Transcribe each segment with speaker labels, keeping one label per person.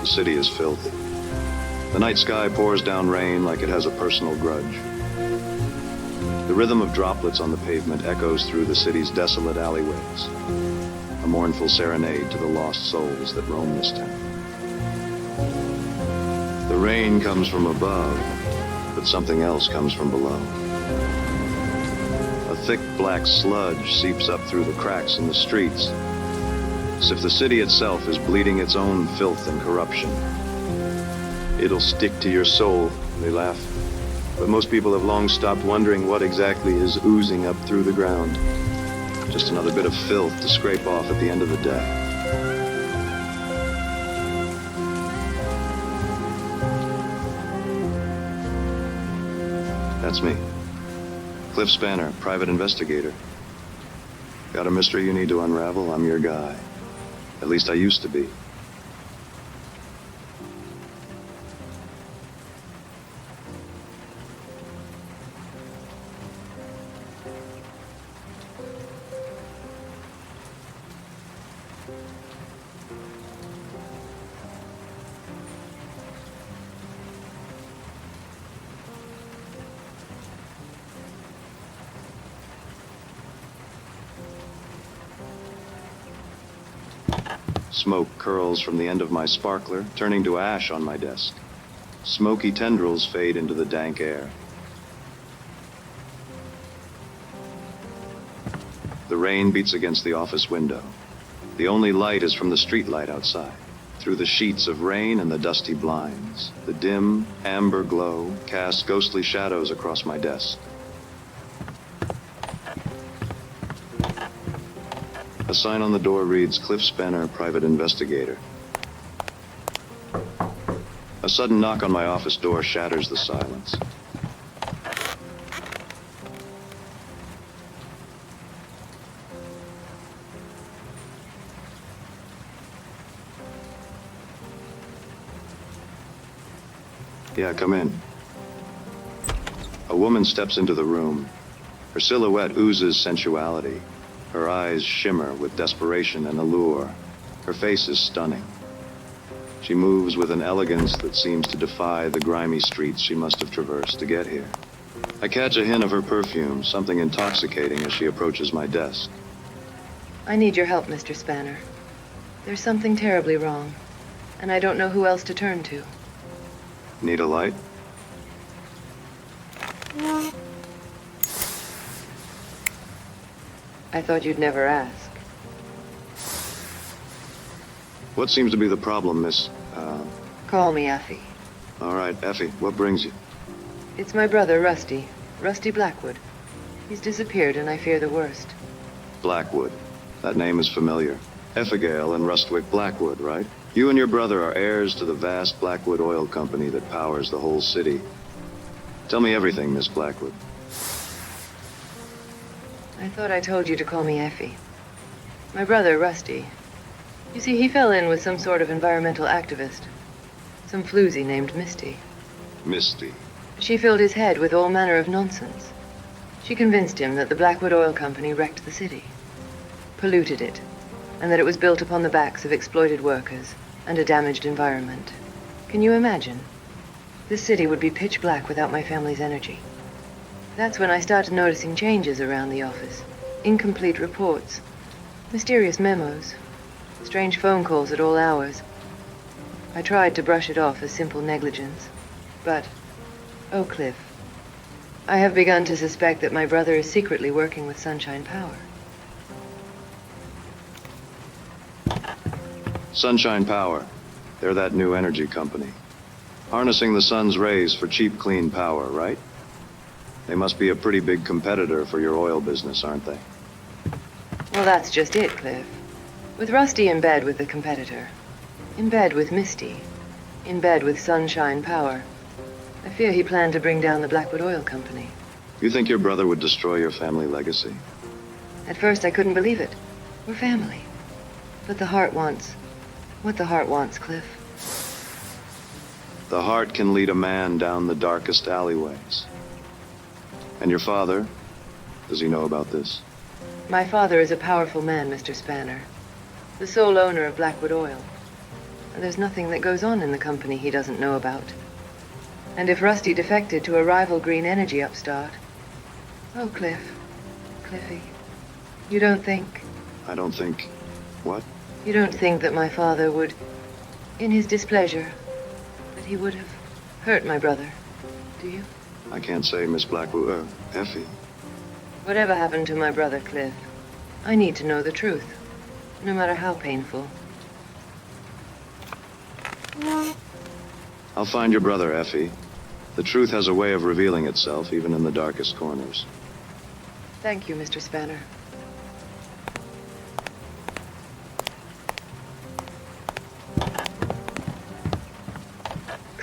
Speaker 1: The city is filthy. The night sky pours down rain like it has a personal grudge. The rhythm of droplets on the pavement echoes through the city's desolate alleyways, a mournful serenade to the lost souls that roam this town. The rain comes from above, but something else comes from below. A thick black sludge seeps up through the cracks in the streets, as if the city itself is bleeding its own filth and corruption. It'll stick to your soul, they laugh. But most people have long stopped wondering what exactly is oozing up through the ground. Just another bit of filth to scrape off at the end of the day. That's me. Cliff Spanner, private investigator. Got a mystery you need to unravel? I'm your guy. At least I used to be. Smoke curls from the end of my sparkler, turning to ash on my desk. Smoky tendrils fade into the dank air. The rain beats against the office window. The only light is from the street light outside. Through the sheets of rain and the dusty blinds, the dim, amber glow casts ghostly shadows across my desk. A sign on the door reads, Cliff Spanner, Private Investigator. A sudden knock on my office door shatters the silence. Yeah, come in. A woman steps into the room. Her silhouette oozes sensuality. Her eyes shimmer with desperation and allure. Her face is stunning. She moves with an elegance that seems to defy the grimy streets she must have traversed to get here. I catch a hint of her perfume, something intoxicating, as she approaches my desk.
Speaker 2: I need your help, Mr. Spanner. There's something terribly wrong, and I don't know who else to turn to.
Speaker 1: Need a light?
Speaker 2: I thought you'd never ask.
Speaker 1: What seems to be the problem, Miss,
Speaker 2: Call me Effie.
Speaker 1: All right, Effie, what brings you?
Speaker 2: It's my brother, Rusty. Rusty Blackwood. He's disappeared, and I fear the worst.
Speaker 1: Blackwood. That name is familiar. Effigail and Rustwick Blackwood, right? You and your brother are heirs to the vast Blackwood Oil Company that powers the whole city. Tell me everything, Miss Blackwood.
Speaker 2: I thought I told you to call me Effie. My brother, Rusty. You see, he fell in with some sort of environmental activist. Some floozy named Misty.
Speaker 1: Misty.
Speaker 2: She filled his head with all manner of nonsense. She convinced him that the Blackwood Oil Company wrecked the city, polluted it, and that it was built upon the backs of exploited workers and a damaged environment. Can you imagine? This city would be pitch black without my family's energy. That's when I started noticing changes around the office. Incomplete reports, mysterious memos, strange phone calls at all hours. I tried to brush it off as simple negligence, but, oh, Cliff, I have begun to suspect that my brother is secretly working with Sunshine Power.
Speaker 1: Sunshine Power. They're that new energy company. Harnessing the sun's rays for cheap, clean power, right? They must be a pretty big competitor for your oil business, aren't they?
Speaker 2: Well, that's just it, Cliff. With Rusty in bed with the competitor, in bed with Misty, in bed with Sunshine Power, I fear he planned to bring down the Blackwood Oil Company.
Speaker 1: You think your brother would destroy your family legacy?
Speaker 2: At first, I couldn't believe it. We're family. But the heart wants what the heart wants, Cliff.
Speaker 1: The heart can lead a man down the darkest alleyways. And your father, does he know about this?
Speaker 2: My father is a powerful man, Mr. Spanner. The sole owner of Blackwood Oil. And there's nothing that goes on in the company he doesn't know about. And if Rusty defected to a rival green energy upstart... Oh, Cliffy, you don't think...
Speaker 1: I don't think... What?
Speaker 2: You don't think that my father would, in his displeasure, that he would have hurt my brother, do you?
Speaker 1: I can't say, Miss Blackwood, Effie.
Speaker 2: Whatever happened to my brother, Cliff, I need to know the truth, no matter how painful.
Speaker 1: I'll find your brother, Effie. The truth has a way of revealing itself, even in the darkest corners.
Speaker 2: Thank you, Mr. Spanner.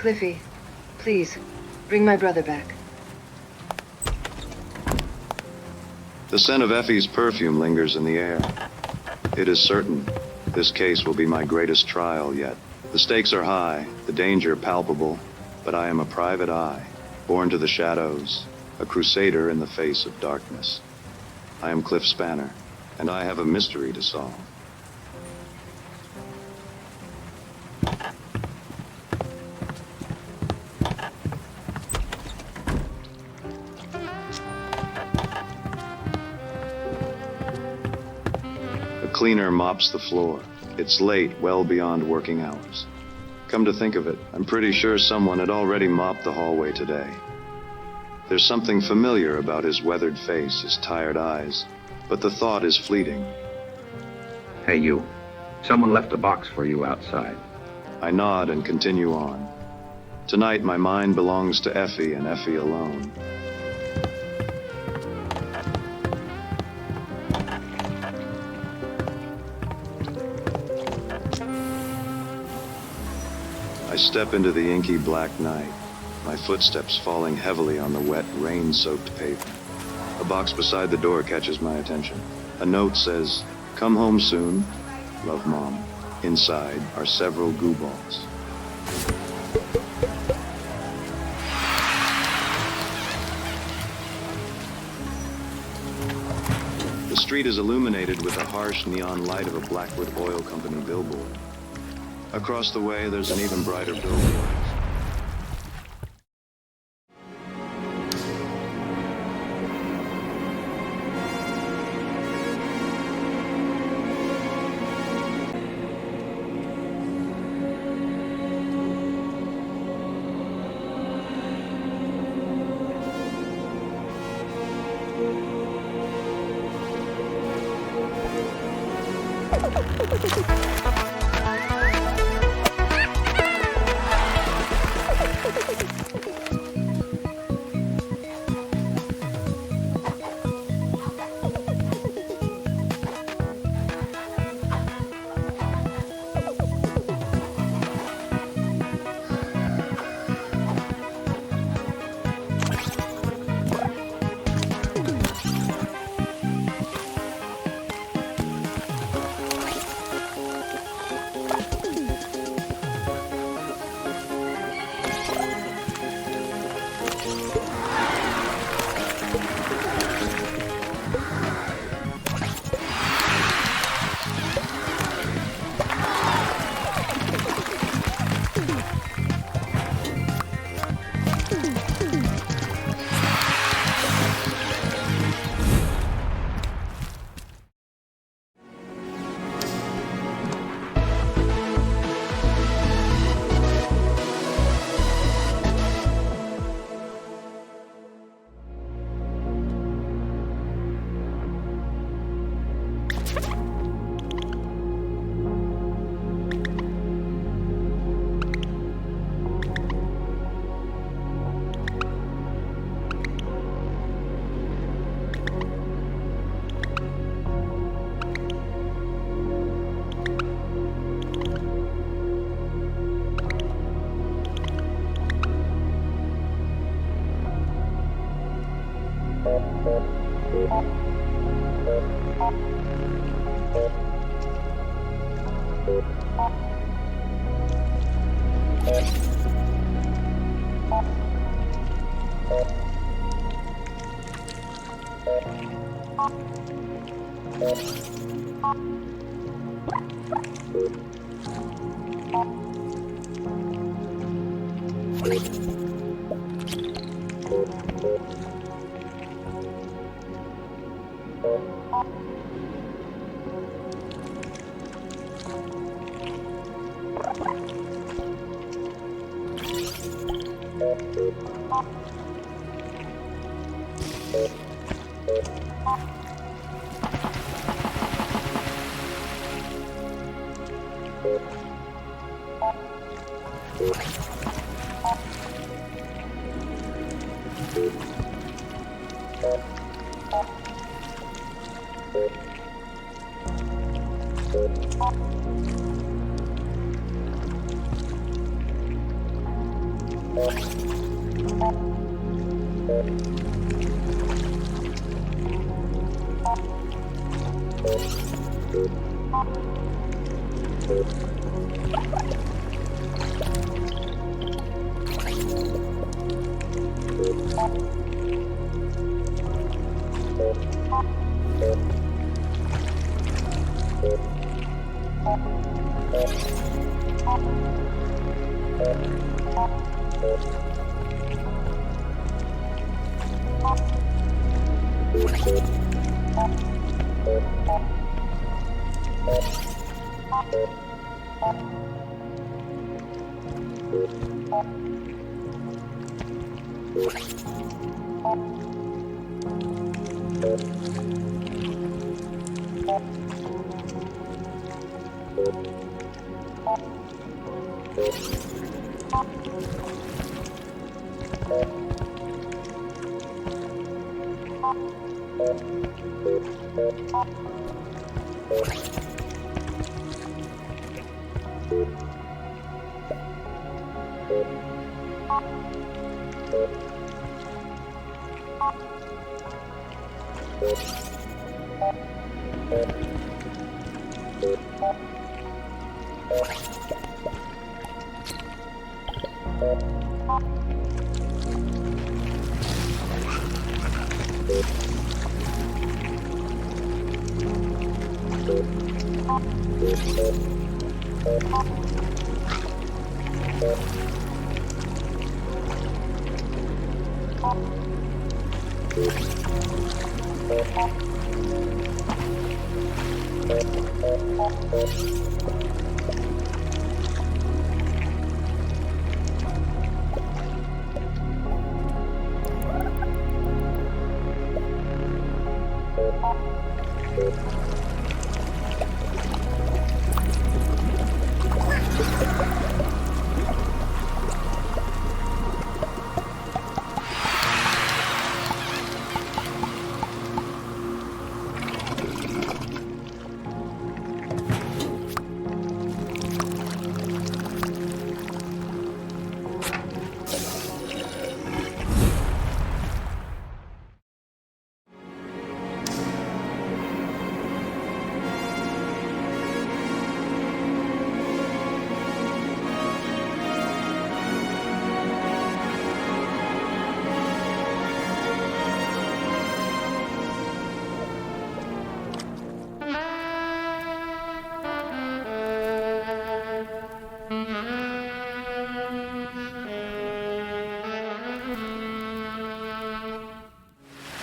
Speaker 2: Cliffy, please, bring my brother back.
Speaker 1: The scent of Effie's perfume lingers in the air. It is certain this case will be my greatest trial yet. The stakes are high, the danger palpable, but I am a private eye, born to the shadows, a crusader in the face of darkness. I am Cliff Spanner, and I have a mystery to solve. cleaner mops the floor. It's late, well beyond working hours. Come to think of it, I'm pretty sure someone had already mopped the hallway today. There's something familiar about his weathered face, his tired eyes, but the thought is fleeting.
Speaker 3: Hey, you. Someone left a box for you outside.
Speaker 1: I nod and continue on. Tonight, my mind belongs to Effie and Effie alone. I step into the inky black night, my footsteps falling heavily on the wet, rain-soaked pavement. A box beside the door catches my attention. A note says, "Come home soon. Love, Mom." Inside are several goo balls. The street is illuminated with the harsh neon light of a Blackwood Oil Company billboard. Across the way, there's an even brighter billboard.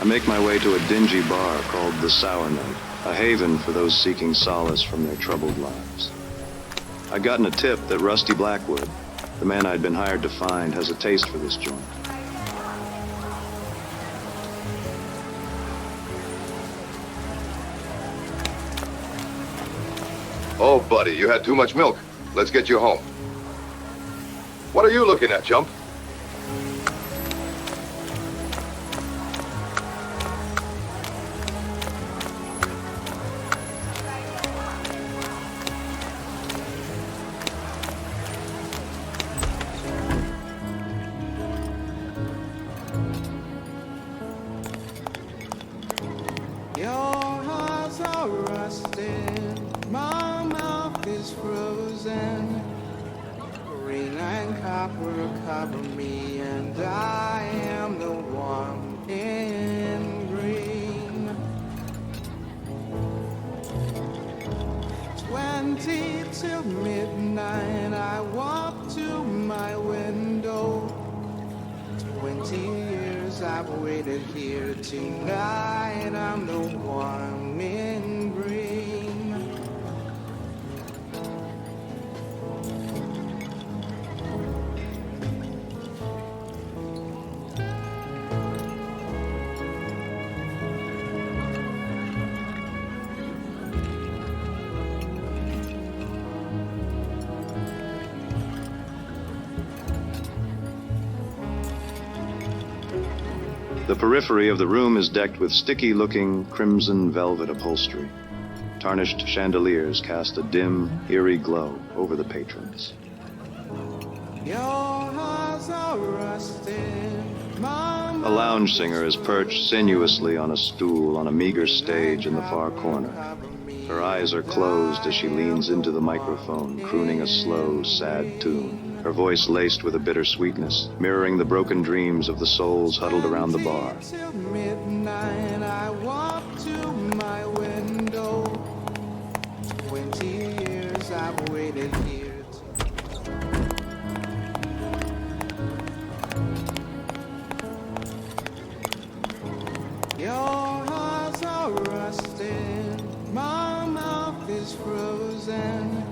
Speaker 1: I make my way to a dingy bar called the Sour Note, a haven for those seeking solace from their troubled lives. I'd gotten a tip that Rusty Blackwood, the man I'd been hired to find, has a taste for this joint.
Speaker 4: Oh, buddy, you had too much milk. Let's get you home. What are you looking at, chump?
Speaker 5: Your eyes are rusted, my mouth is frozen. Green and copper cover me, and I am the one in green. 20 till midnight, I walk to my window. 20 years I've waited here. Tonight I'm the one in green.
Speaker 1: The periphery of the room is decked with sticky-looking crimson velvet upholstery. Tarnished chandeliers cast a dim, eerie glow over the patrons.
Speaker 5: Your eyes are rusted,
Speaker 1: A lounge singer is perched sinuously on a stool on a meager stage in the far corner. Her eyes are closed as she leans into the microphone, crooning a slow, sad tune. Her voice laced with a bitter sweetness, mirroring the broken dreams of the souls huddled around the bar.
Speaker 5: till midnight, I walk to my window. 20 years I've waited here. Your eyes are rusted, my mouth is frozen. frozen.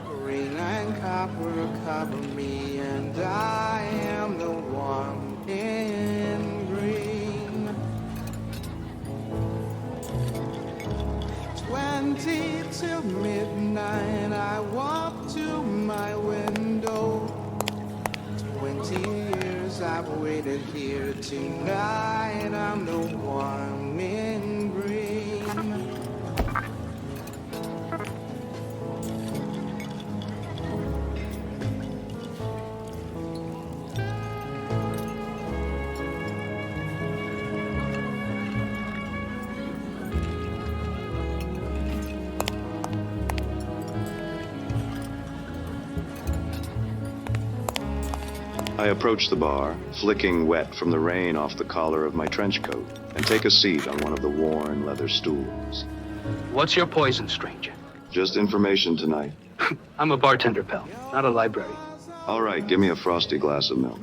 Speaker 5: Green and copper cover me, and I am the one in green. 20 till midnight, I walk to my window. 20 years I've waited here. Tonight I'm the one in green.
Speaker 1: I approach the bar, flicking wet from the rain off the collar of my trench coat, and take a seat on one of the worn leather stools.
Speaker 6: What's your poison, stranger?
Speaker 1: Just information tonight.
Speaker 6: I'm a bartender, pal, not a library.
Speaker 1: All right, give me a frosty glass of milk.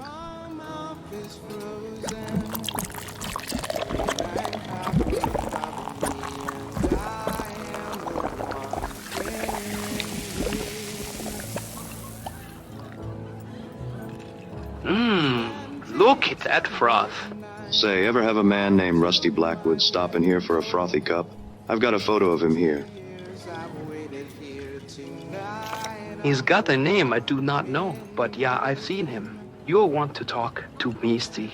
Speaker 6: Look at that froth.
Speaker 1: Say, ever have a man named Rusty Blackwood stop in here for a frothy cup? I've got a photo of him here.
Speaker 6: He's got a name I do not know, but yeah, I've seen him. You'll want to talk to Misty.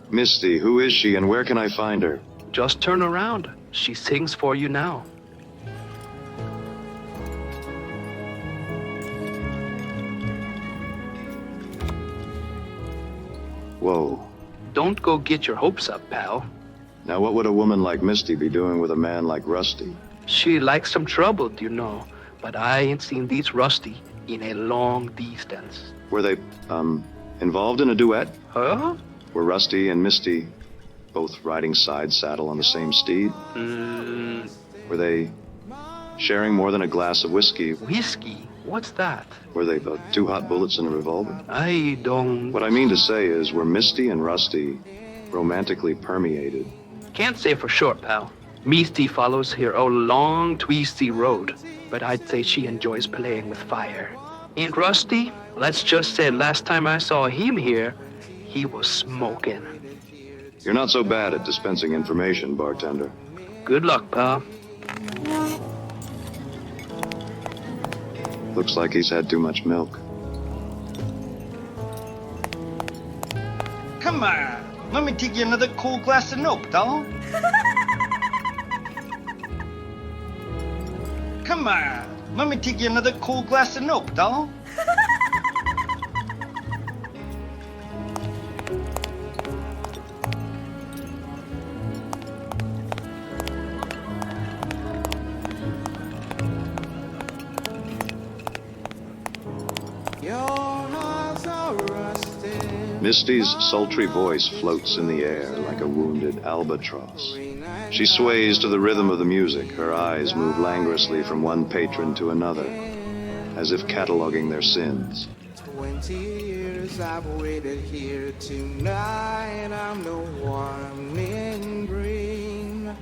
Speaker 1: Misty, who is she and where can I find her?
Speaker 6: Just turn around. She sings for you now.
Speaker 1: Whoa.
Speaker 6: Don't go get your hopes up, pal.
Speaker 1: Now what would a woman like Misty be doing with a man like Rusty?
Speaker 6: She likes some trouble, you know, but I ain't seen these Rusty in a long distance.
Speaker 1: Were they, involved in a duet?
Speaker 6: Huh?
Speaker 1: Were Rusty and Misty both riding side saddle on the same steed? Were they sharing more than a glass of whiskey?
Speaker 6: Whiskey? What's that?
Speaker 1: Were they the two hot bullets in a revolver?
Speaker 6: I don't...
Speaker 1: What I mean to say is, were Misty and Rusty romantically permeated?
Speaker 6: Can't say for sure, pal. Misty follows her own long, twisty road, but I'd say she enjoys playing with fire. And Rusty, let's just say last time I saw him here, he was smoking.
Speaker 1: You're not so bad at dispensing information, bartender.
Speaker 6: Good luck, pal.
Speaker 1: Looks like he's had too much milk.
Speaker 7: Come on, let me take you another cool glass of milk, doll. Come on, let me take you another cool glass of milk, doll.
Speaker 1: Misty's sultry voice floats in the air like a wounded albatross. She sways to the rhythm of the music. Her eyes move languorously from one patron to another, as if cataloging their sins.
Speaker 5: 20 years I've waited here. Tonight I'm the one in green.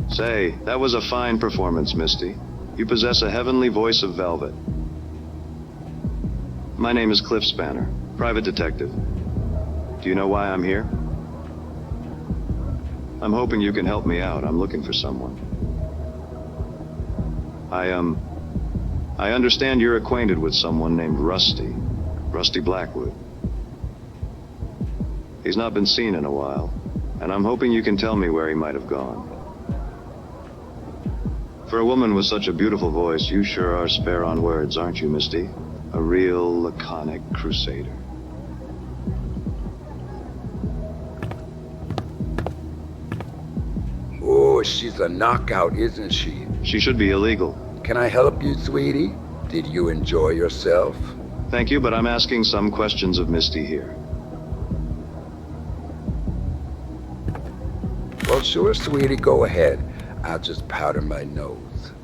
Speaker 1: Say, that was a fine performance, Misty. You possess a heavenly voice of velvet. My name is Cliff Spanner, private detective. Do you know why I'm here? I'm hoping you can help me out. I'm looking for someone. I understand you're acquainted with someone named Rusty Blackwood. He's not been seen in a while, and I'm hoping you can tell me where he might have gone. For a woman with such a beautiful voice, you sure are spare on words, aren't you, Misty? A real laconic crusader.
Speaker 8: Oh, she's a knockout, isn't she?
Speaker 1: She should be illegal.
Speaker 8: Can I help you, sweetie? Did you enjoy yourself?
Speaker 1: Thank you, but I'm asking some questions of Misty here.
Speaker 8: Well, sure, sweetie, go ahead. I'll just powder my nose.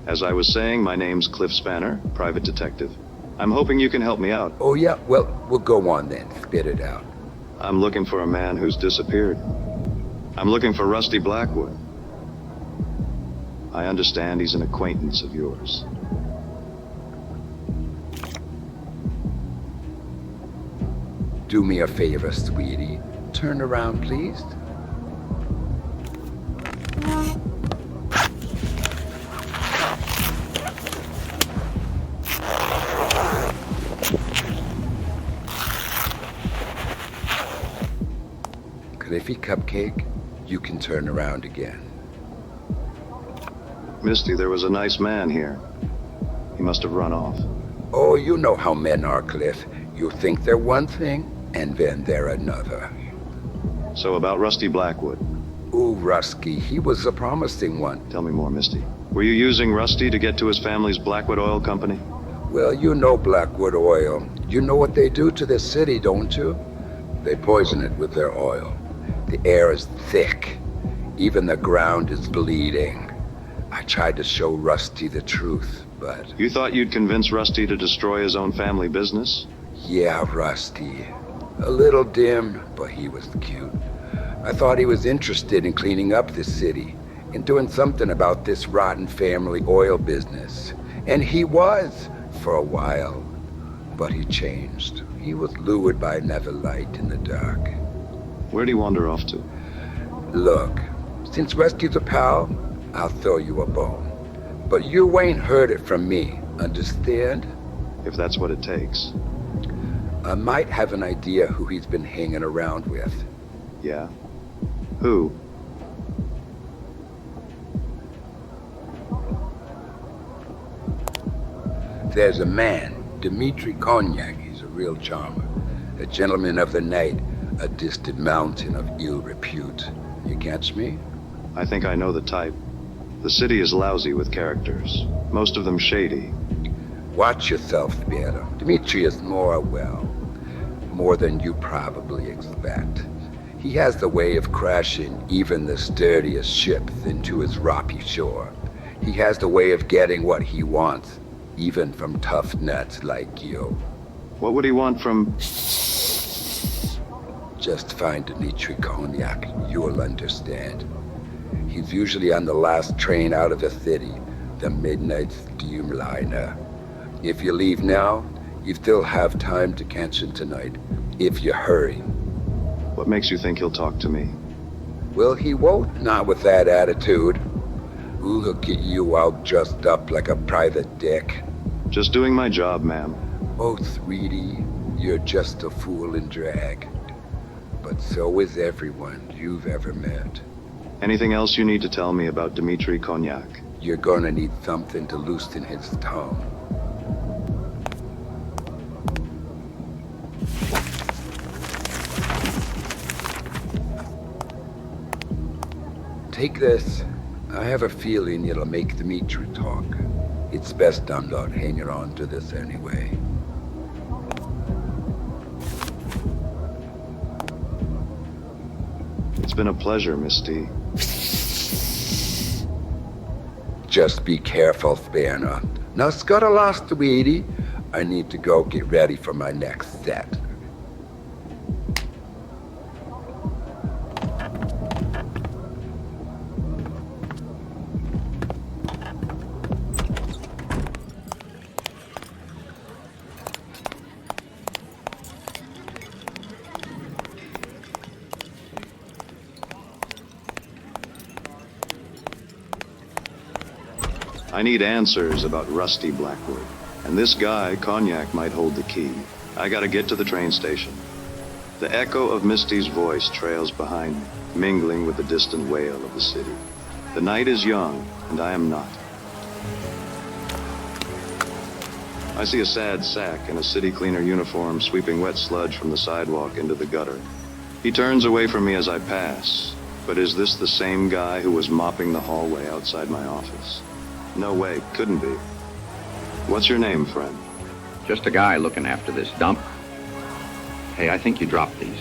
Speaker 1: As I was saying, my name's Cliff Spanner, private detective. I'm hoping you can help me out.
Speaker 8: Oh, yeah? Well, we'll go on then. Spit it out.
Speaker 1: I'm looking for a man who's disappeared. I'm looking for Rusty Blackwood. I understand he's an acquaintance of yours.
Speaker 8: Do me a favor, sweetie. Turn around, please. Cliffy Cupcake, you can turn around again.
Speaker 1: Misty, there was a nice man here. He must have run off.
Speaker 8: Oh, you know how men are, Cliff. You think they're one thing, and then they're another.
Speaker 1: So about Rusty Blackwood.
Speaker 8: Ooh, Rusky, he was a promising one.
Speaker 1: Tell me more, Misty. Were you using Rusty to get to his family's Blackwood Oil Company?
Speaker 8: Well, you know Blackwood Oil. You know what they do to this city, don't you? They poison it with their oil. The air is thick. Even the ground is bleeding. I tried to show Rusty the truth, but...
Speaker 1: You thought you'd convince Rusty to destroy his own family business?
Speaker 8: Yeah, Rusty. A little dim, but he was cute. I thought he was interested in cleaning up this city, in doing something about this rotten family oil business. And he was, for a while. But he changed. He was lured by another light in the dark.
Speaker 1: Where'd he wander off to?
Speaker 8: Look, since Rusty's a pal, I'll throw you a bone. But you ain't heard it from me, understand?
Speaker 1: If that's what it takes.
Speaker 8: I might have an idea who he's been hanging around with.
Speaker 1: Yeah? Who?
Speaker 8: There's a man, Dmitri Konyak. He's a real charmer. A gentleman of the night, a distant mountain of ill repute. You catch me?
Speaker 1: I think I know the type. The city is lousy with characters. Most of them shady.
Speaker 8: Watch yourself, Beata. Dmitri is more than you probably expect. He has the way of crashing even the sturdiest ships into his rocky shore. He has the way of getting what he wants, even from tough nuts like you.
Speaker 1: What would he want from...
Speaker 8: Just find Dmitri Konyak, you'll understand. He's usually on the last train out of the city, the midnight steamliner. If you leave now, you still have time to catch him tonight, if you hurry.
Speaker 1: What makes you think he'll talk to me?
Speaker 8: Well, he won't, not with that attitude. Look at you all dressed up like a private dick.
Speaker 1: Just doing my job, ma'am.
Speaker 8: Oh, sweetie, you're just a fool in drag. But so is everyone you've ever met.
Speaker 1: Anything else you need to tell me about Dmitri Konyak?
Speaker 8: You're gonna need something to loosen his tongue. Take this. I have a feeling it'll make Dmitri talk. It's best I'm not hanging on to this anyway.
Speaker 1: It's been a pleasure, Misty.
Speaker 8: Just be careful, Spanner. Now, scuttle lost, sweetie. I need to go get ready for my next set.
Speaker 1: I need answers about Rusty Blackwood. And this guy, Konyak, might hold the key. I gotta get to the train station. The echo of Misty's voice trails behind me, mingling with the distant wail of the city. The night is young, and I am not. I see a sad sack in a city cleaner uniform sweeping wet sludge from the sidewalk into the gutter. He turns away from me as I pass. But is this the same guy who was mopping the hallway outside my office? No way, couldn't be. What's your name, friend?
Speaker 3: Just a guy looking after this dump. Hey, I think you dropped these.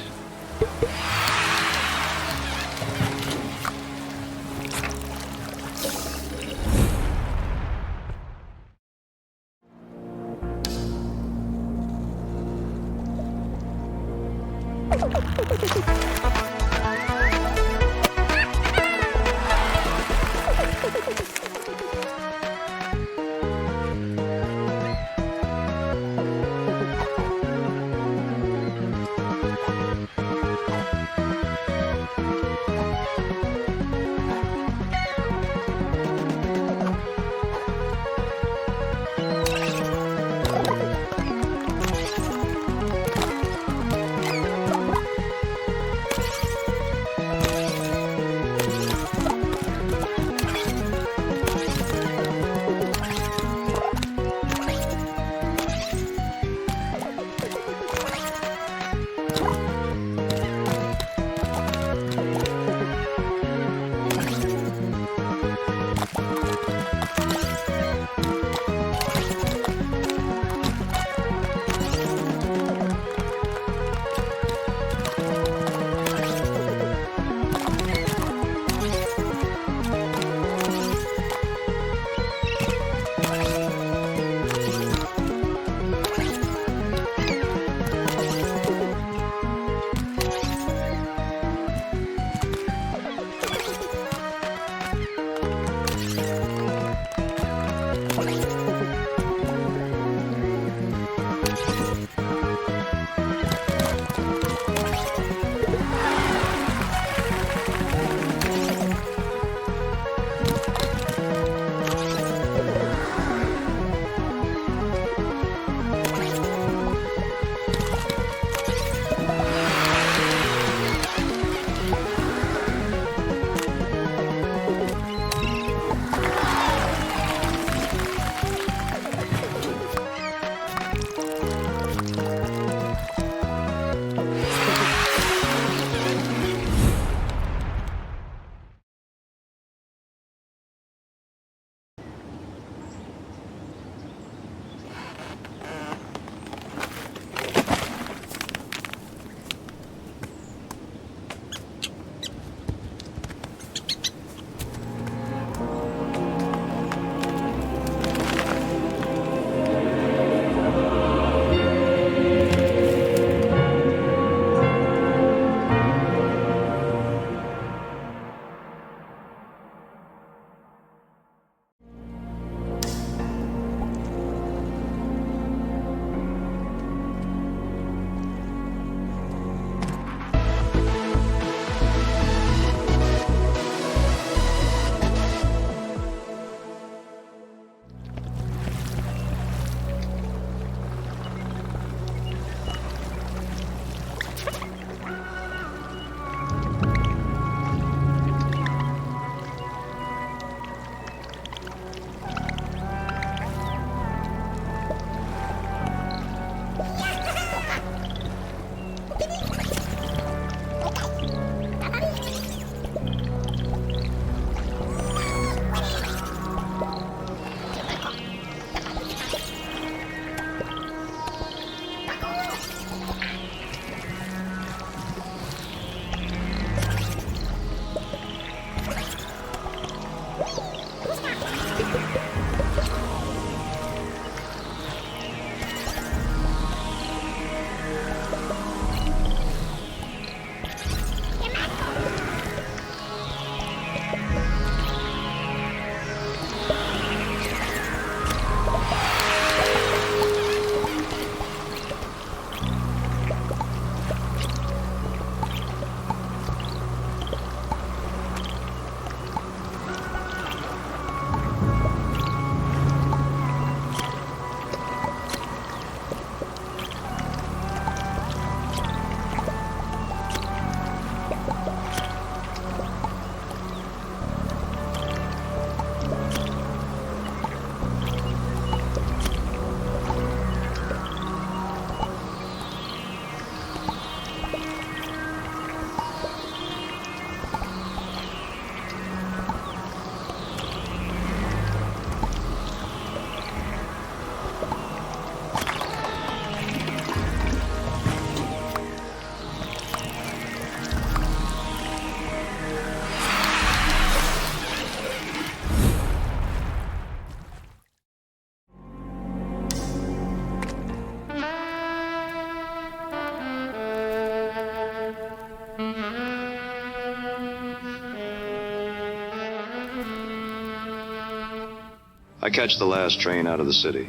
Speaker 1: I catch the last train out of the city.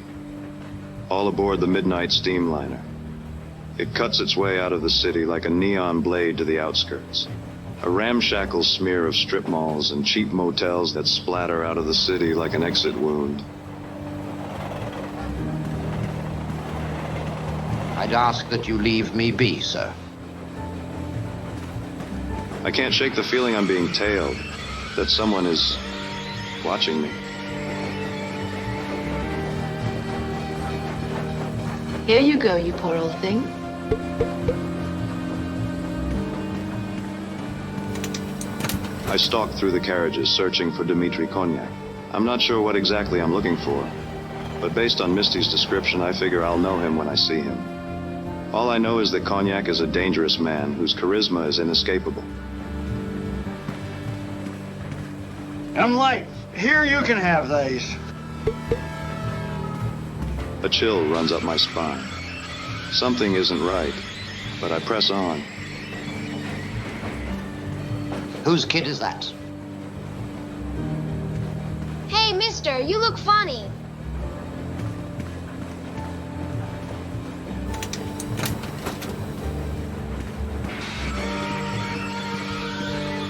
Speaker 1: All aboard the midnight steamliner. It cuts its way out of the city like a neon blade to the outskirts. A ramshackle smear of strip malls and cheap motels that splatter out of the city like an exit wound.
Speaker 9: I'd ask that you leave me be, sir.
Speaker 1: I can't shake the feeling I'm being tailed, that someone is watching me.
Speaker 2: Here you go, you poor old thing.
Speaker 1: I stalk through the carriages, searching for Dmitri Konyak. I'm not sure what exactly I'm looking for, but based on Misty's description, I figure I'll know him when I see him. All I know is that Konyak is a dangerous man whose charisma is inescapable.
Speaker 7: I'm light. Here, you can have these.
Speaker 1: A chill runs up my spine. Something isn't right, but I press on.
Speaker 9: Whose kid is that?
Speaker 10: Hey, mister, you look funny.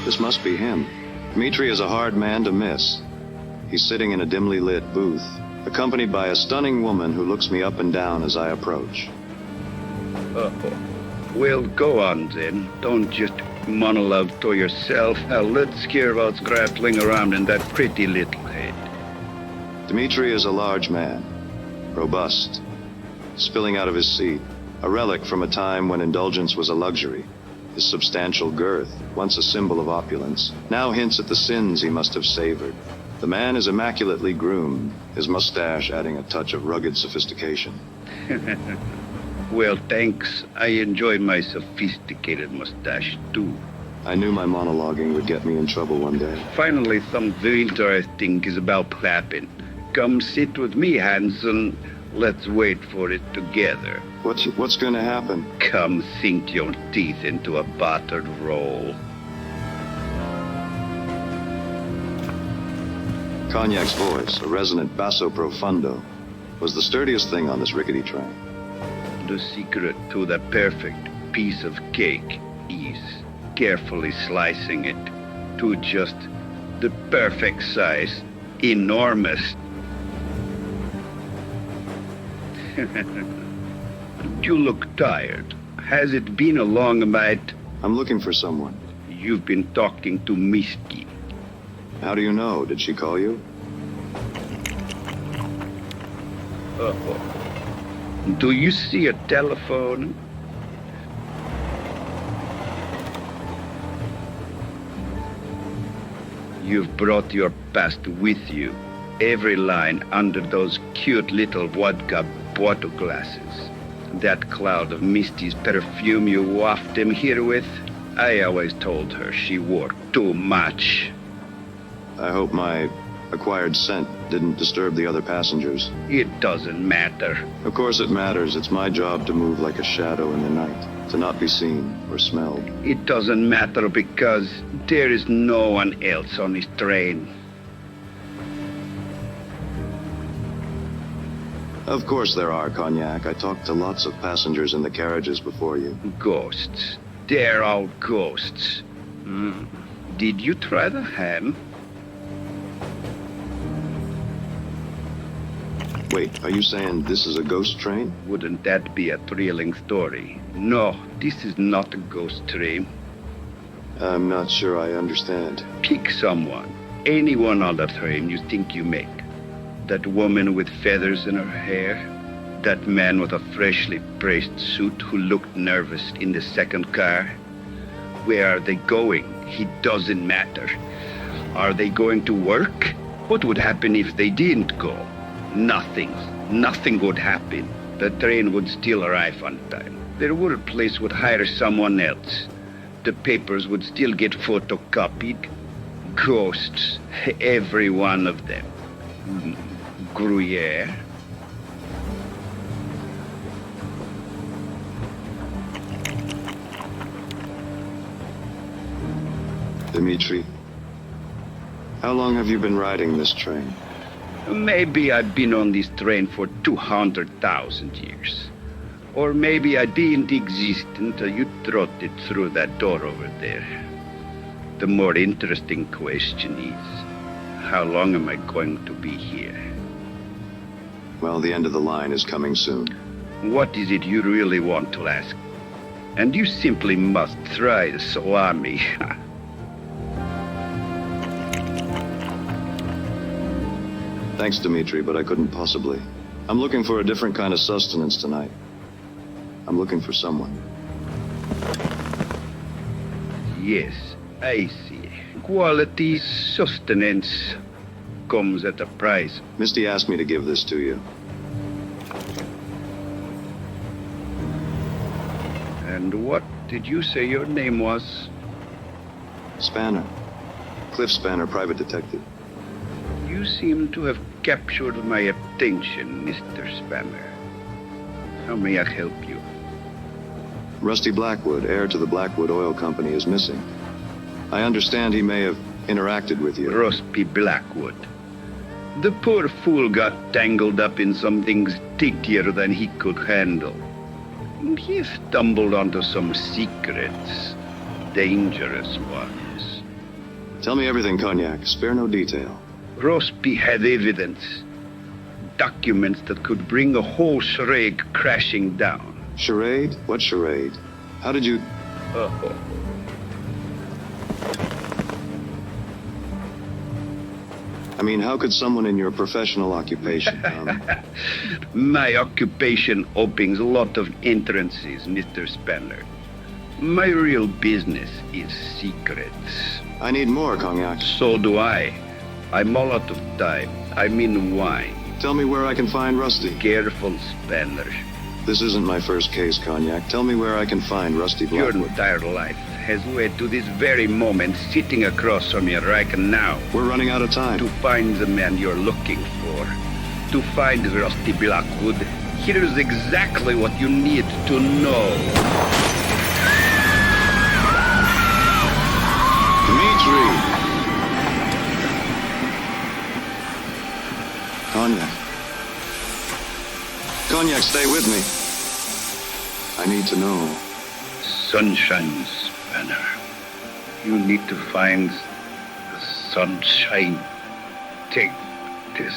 Speaker 1: This must be him. Dmitri is a hard man to miss. He's sitting in a dimly lit booth, accompanied by a stunning woman who looks me up and down as I approach.
Speaker 3: Well, go on then. Don't just monologue to yourself. Now let's hear what's rattling around in that pretty little head.
Speaker 1: Dmitri is a large man, robust, spilling out of his seat, a relic from a time when indulgence was a luxury. His substantial girth, once a symbol of opulence, now hints at the sins he must have savored. The man is immaculately groomed, his mustache adding a touch of rugged sophistication.
Speaker 3: Well, thanks. I enjoy my sophisticated mustache, too.
Speaker 1: I knew my monologuing would get me in trouble one day.
Speaker 3: Finally, something interesting is about to happen. Come sit with me, Hanson. Let's wait for it together.
Speaker 1: What's going to happen?
Speaker 3: Come sink your teeth into a buttered roll.
Speaker 1: Konyak's voice, a resonant basso profundo, was the sturdiest thing on this rickety train.
Speaker 3: The secret to the perfect piece of cake is carefully slicing it to just the perfect size, enormous. You look tired. Has it been a long night?
Speaker 1: I'm looking for someone.
Speaker 3: You've been talking to Misty.
Speaker 1: How do you know? Did she call you?
Speaker 3: Do you see a telephone? You've brought your past with you. Every line under those cute little vodka bottle glasses. That cloud of Misty's perfume you waft him here with. I always told her she wore too much.
Speaker 1: I hope my acquired scent didn't disturb the other passengers.
Speaker 3: It doesn't matter.
Speaker 1: Of course it matters. It's my job to move like a shadow in the night, to not be seen or smelled.
Speaker 3: It doesn't matter because there is no one else on this train.
Speaker 1: Of course there are, Konyak. I talked to lots of passengers in the carriages before you.
Speaker 3: Ghosts. They're all ghosts. Did you try the ham?
Speaker 1: Wait, are you saying this is a ghost train?
Speaker 3: Wouldn't that be a thrilling story? No, this is not a ghost train.
Speaker 1: I'm not sure I understand.
Speaker 3: Pick someone. Anyone on the train you think you make. That woman with feathers in her hair. That man with a freshly pressed suit who looked nervous in the second car. Where are they going? It doesn't matter. Are they going to work? What would happen if they didn't go? Nothing. Nothing would happen. The train would still arrive on time. Their workplace would hire someone else. The papers would still get photocopied. Ghosts. Every one of them. Gruyere.
Speaker 1: Dmitri, how long have you been riding this train?
Speaker 3: Maybe I've been on this train for 200,000 years. Or maybe I didn't exist until you trotted through that door over there. The more interesting question is, how long am I going to be here?
Speaker 1: Well, the end of the line is coming soon.
Speaker 3: What is it you really want to ask? And you simply must try the salami.
Speaker 1: Thanks, Dmitri, but I couldn't possibly. I'm looking for a different kind of sustenance tonight. I'm looking for someone.
Speaker 3: Yes, I see. Quality sustenance comes at a price.
Speaker 1: Misty asked me to give this to you.
Speaker 3: And what did you say your name was?
Speaker 1: Spanner. Cliff Spanner, private detective.
Speaker 3: You seem to have captured my attention, Mr. Spanner. How may I help you?
Speaker 1: Rusty Blackwood, heir to the Blackwood Oil Company, is missing. I understand he may have interacted with you.
Speaker 3: Rusty Blackwood. The poor fool got tangled up in something stickier than he could handle. He stumbled onto some secrets, dangerous ones.
Speaker 1: Tell me everything, Cognac. Spare no detail.
Speaker 3: Rosby had evidence. Documents that could bring a whole charade crashing down.
Speaker 1: Charade? What charade? How did you... I mean, how could someone in your professional occupation,
Speaker 3: My occupation opens a lot of entrances, Mr. Spanner. My real business is secrets.
Speaker 1: I need more, Cognac.
Speaker 3: So do I. I'm all out of time. I mean wine.
Speaker 1: Tell me where I can find Rusty.
Speaker 3: Careful, Spanner.
Speaker 1: This isn't my first case, Cognac. Tell me where I can find Rusty
Speaker 3: Your
Speaker 1: Blackwood.
Speaker 3: entire life has led to this very moment sitting across from you right now.
Speaker 1: We're running out of time.
Speaker 3: To find the man you're looking for. To find Rusty Blackwood. Here's exactly what you need to know.
Speaker 1: Dmitri! Cognac. Cognac, stay with me. I need to know.
Speaker 3: Sunshine, Spanner. You need to find the sunshine. Take this.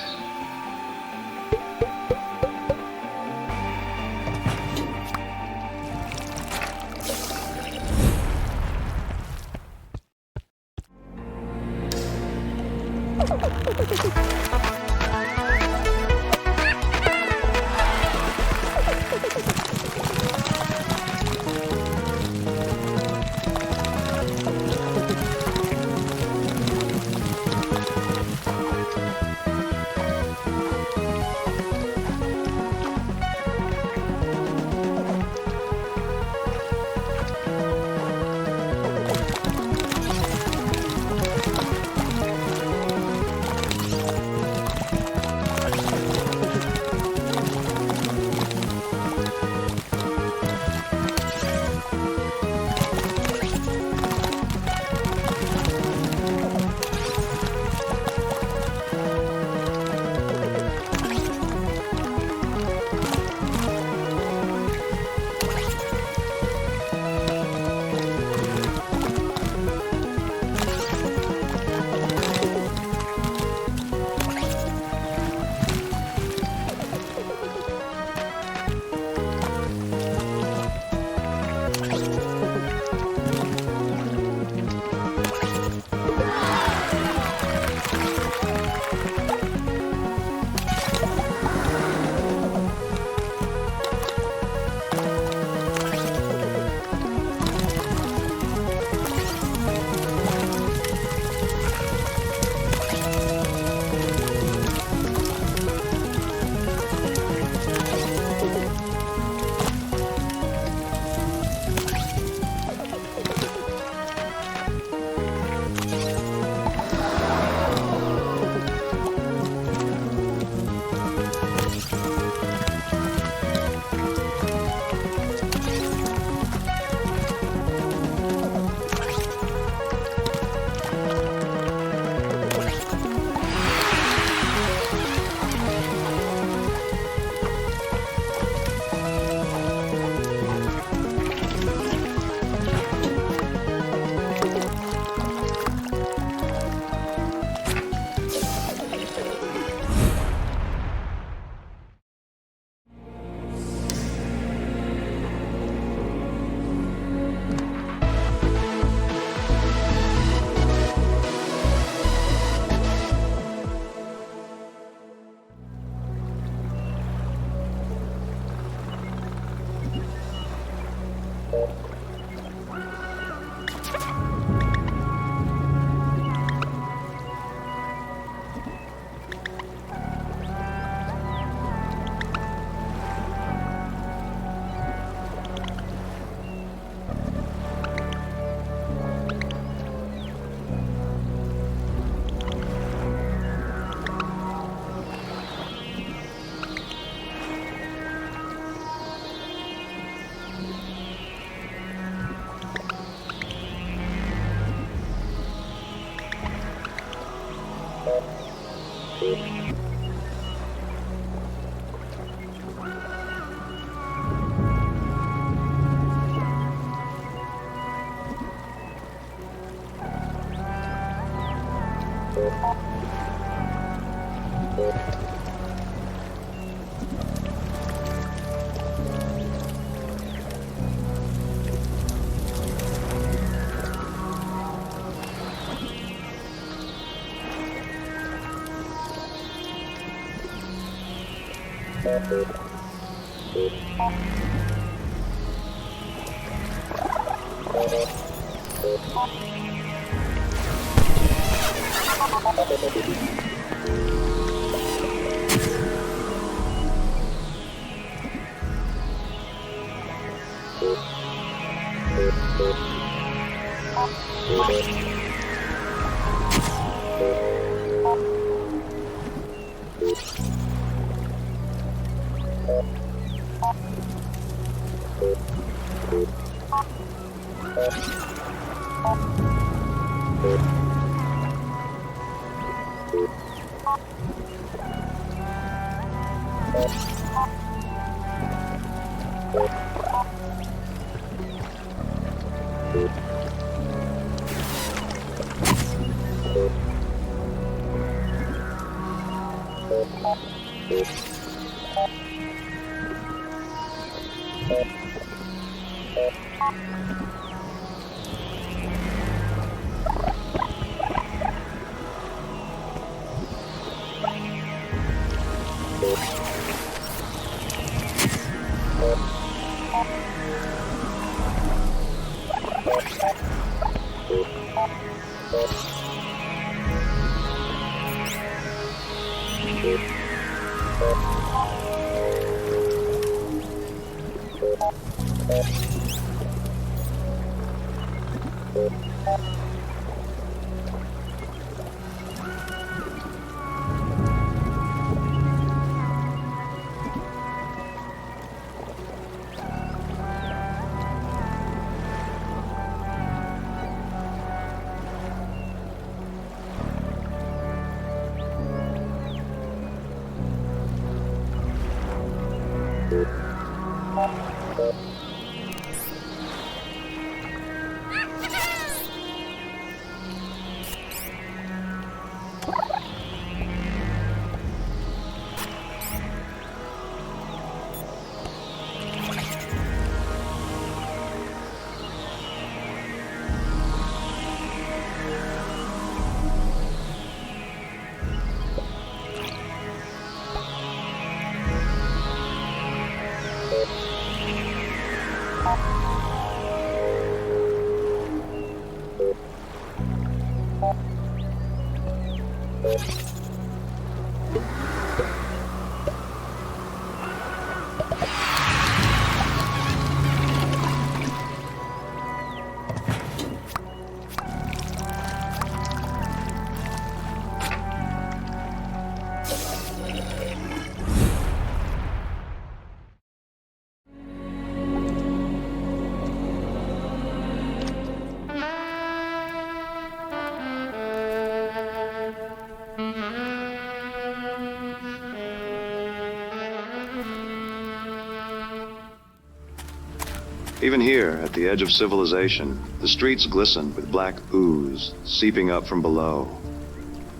Speaker 1: Even here, at the edge of civilization, the streets glisten with black ooze seeping up from below.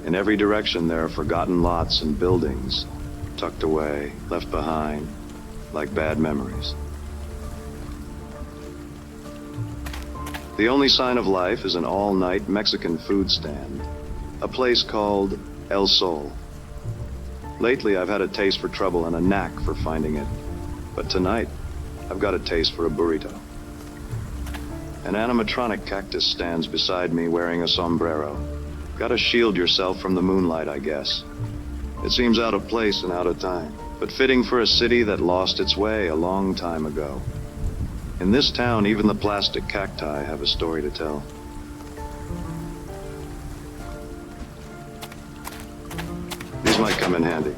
Speaker 1: In every direction there are forgotten lots and buildings, tucked away, left behind, like bad memories. The only sign of life is an all-night Mexican food stand, a place called El Sol. Lately, I've had a taste for trouble and a knack for finding it, but tonight, I've got a taste for a burrito. An animatronic cactus stands beside me wearing a sombrero. Gotta shield yourself from the moonlight, I guess. It seems out of place and out of time, but fitting for a city that lost its way a long time ago. In this town, even the plastic cacti have a story to tell. These might come in handy.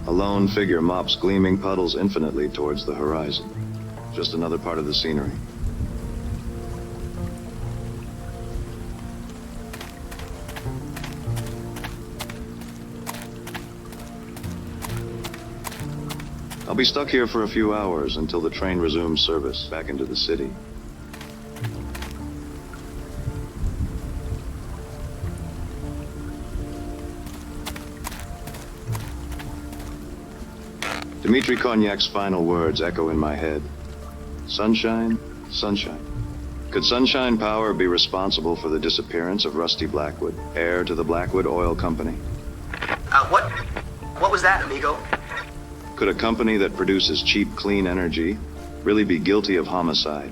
Speaker 1: A lone figure mops gleaming puddles infinitely towards the horizon. Just another part of the scenery. I'll be stuck here for a few hours until the train resumes service back into the city. Dmitri Kognak's final words echo in my head. Sunshine, sunshine. Could Sunshine Power be responsible for the disappearance of Rusty Blackwood, heir to the Blackwood Oil Company?
Speaker 6: What was that, amigo?
Speaker 1: Could a company that produces cheap, clean energy really be guilty of homicide,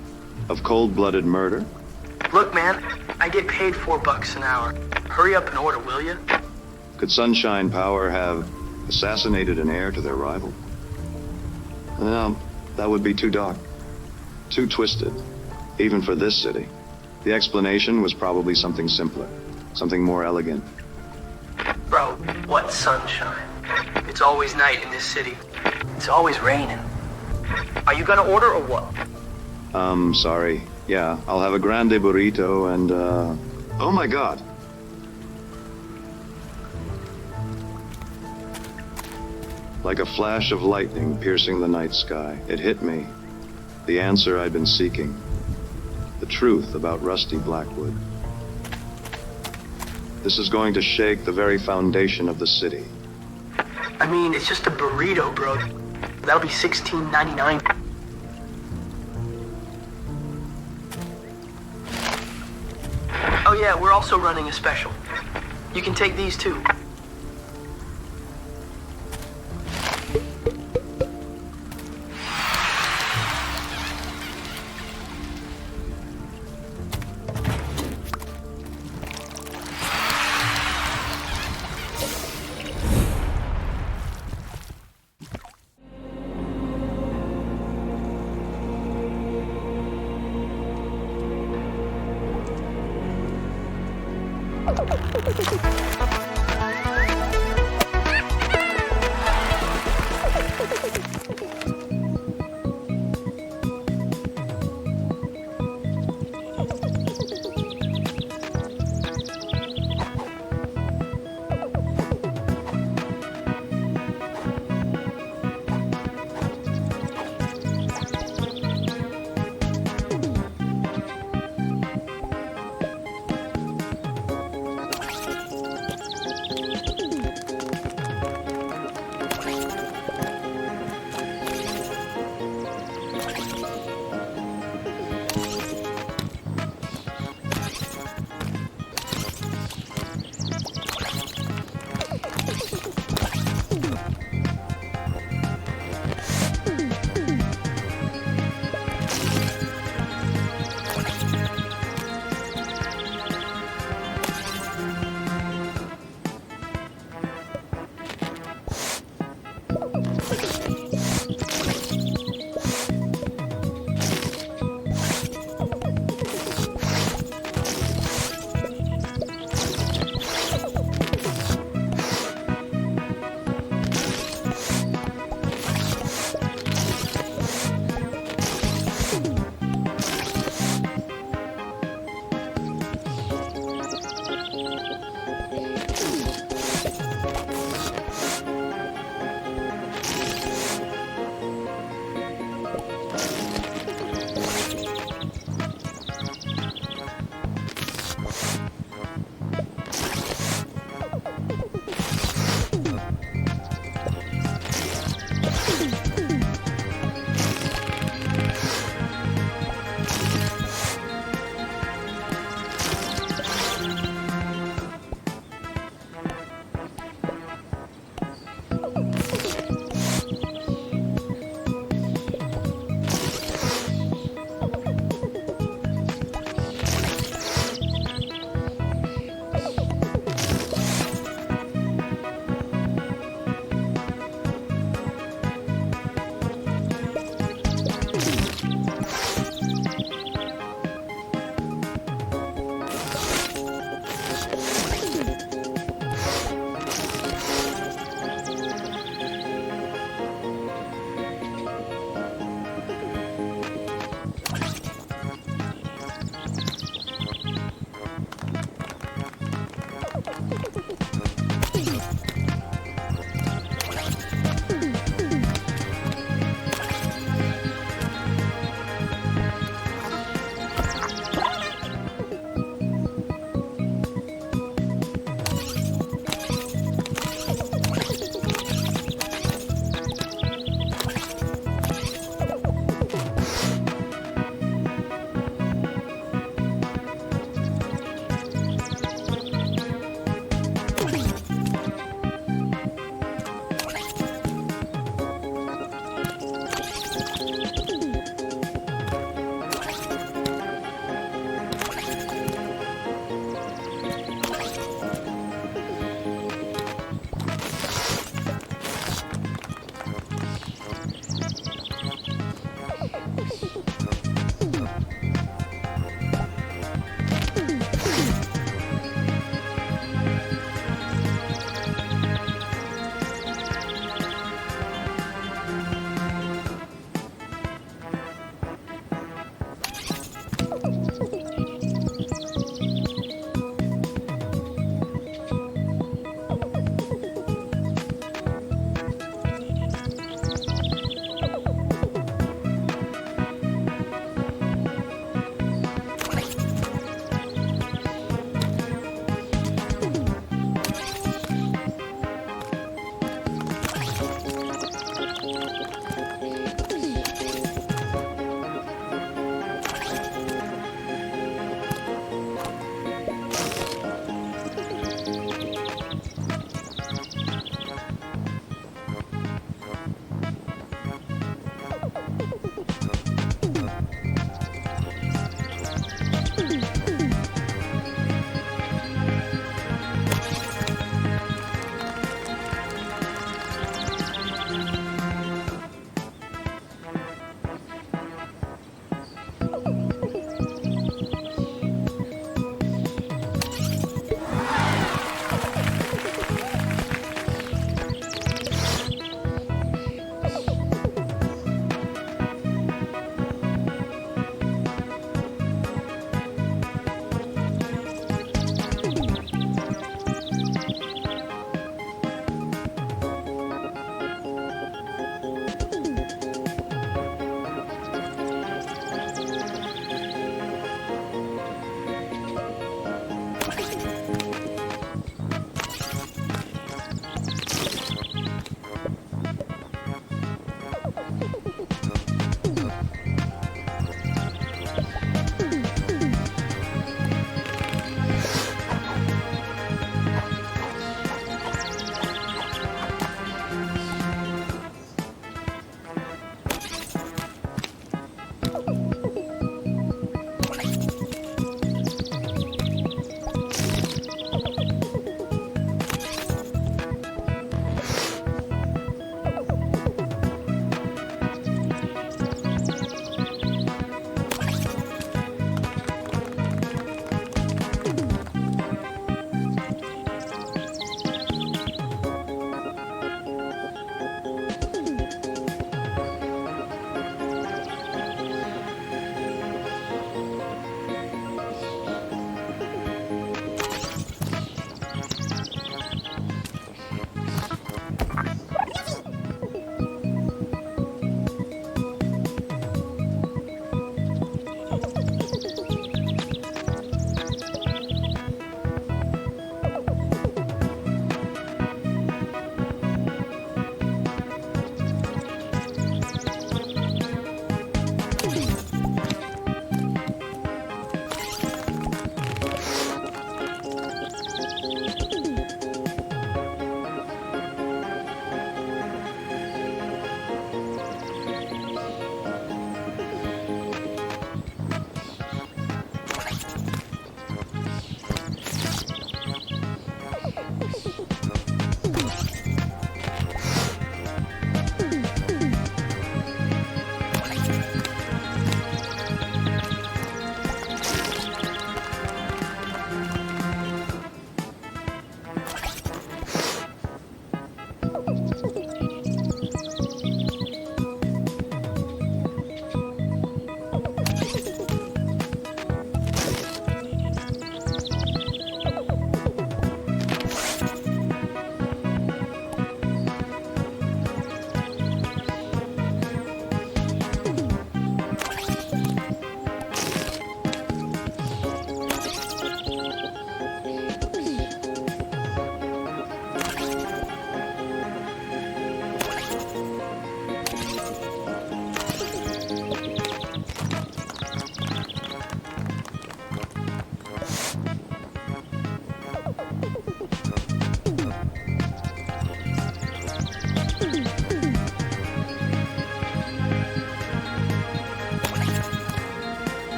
Speaker 1: of cold-blooded murder?
Speaker 6: Look, man, I get paid $4 an hour. Hurry up and order, will you?
Speaker 1: Could Sunshine Power have assassinated an heir to their rival? Well, that would be too dark, too twisted, even for this city. The explanation was probably something simpler, something more elegant.
Speaker 6: Bro, what sunshine? It's always night in this city. It's always raining. Are you gonna order or what?
Speaker 1: Sorry. Yeah, I'll have a grande burrito and, oh my God. Like a flash of lightning piercing the night sky, it hit me. The answer I'd been seeking. The truth about Rusty Blackwood. This is going to shake the very foundation of the city.
Speaker 6: I mean, it's just a burrito, bro. That'll be $16.99. Oh yeah, we're also running a special. You can take these too.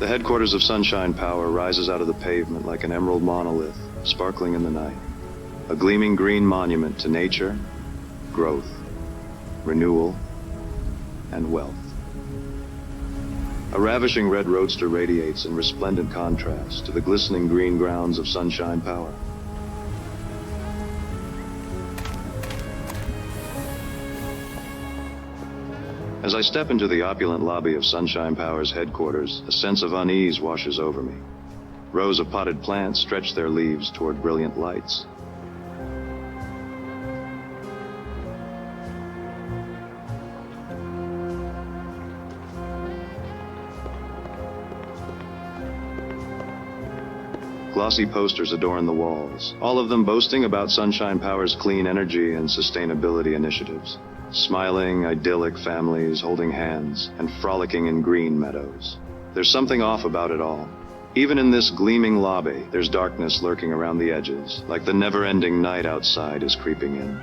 Speaker 1: The headquarters of Sunshine Power rises out of the pavement like an emerald monolith, sparkling in the night. A gleaming green monument to nature, growth, renewal, and wealth. A ravishing red roadster radiates in resplendent contrast to the glistening green grounds of Sunshine Power. As I step into the opulent lobby of Sunshine Power's headquarters, a sense of unease washes over me. Rows of potted plants stretch their leaves toward brilliant lights. Glossy posters adorn the walls, all of them boasting about Sunshine Power's clean energy and sustainability initiatives. Smiling, idyllic families holding hands and frolicking in green meadows. There's something off about it all. Even in this gleaming lobby, there's darkness lurking around the edges, like the never-ending night outside is creeping in.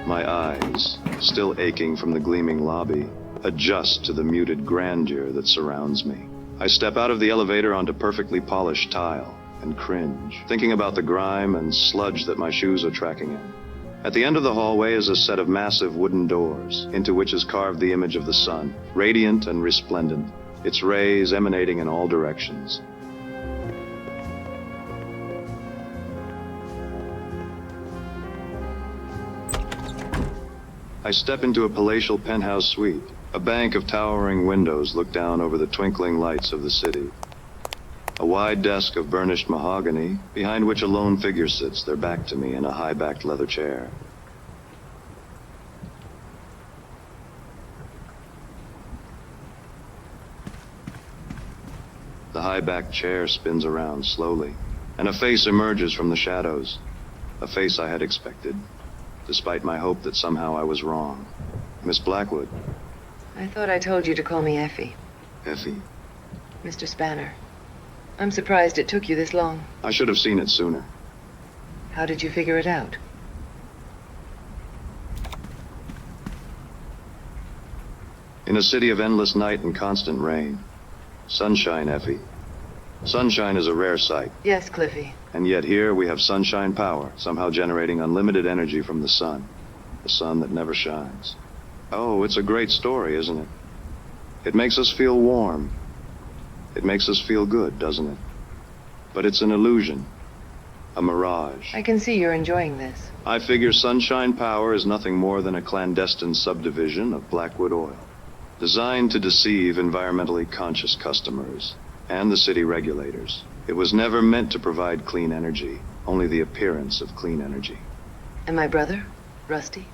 Speaker 1: My eyes, still aching from the gleaming lobby, adjust to the muted grandeur that surrounds me. I step out of the elevator onto perfectly polished tile and cringe, thinking about the grime and sludge that my shoes are tracking in. At the end of the hallway is a set of massive wooden doors, into which is carved the image of the sun, radiant and resplendent, its rays emanating in all directions. I step into a palatial penthouse suite. A bank of towering windows look down over the twinkling lights of the city. A wide desk of burnished mahogany, behind which a lone figure sits, their back to me in a high-backed leather chair. The high-backed chair spins around slowly, and a face emerges from the shadows. A face I had expected, despite my hope that somehow I was wrong. Miss Blackwood.
Speaker 2: I thought I told you to call me Effie.
Speaker 1: Effie.
Speaker 2: Mr. Spanner. I'm surprised it took you this long.
Speaker 1: I should have seen it sooner.
Speaker 2: How did you figure it out?
Speaker 1: In a city of endless night and constant rain. Sunshine, Effie. Sunshine is a rare sight.
Speaker 2: Yes, Cliffy.
Speaker 1: And yet here we have sunshine power, somehow generating unlimited energy from the sun. The sun that never shines. Oh, it's a great story, isn't it? It makes us feel warm. It makes us feel good, doesn't it? But it's an illusion. A mirage.
Speaker 2: I can see you're enjoying this.
Speaker 1: I figure sunshine power is nothing more than a clandestine subdivision of Blackwood Oil, designed to deceive environmentally conscious customers and the city regulators. It was never meant to provide clean energy, only the appearance of clean energy.
Speaker 2: And my brother, Rusty?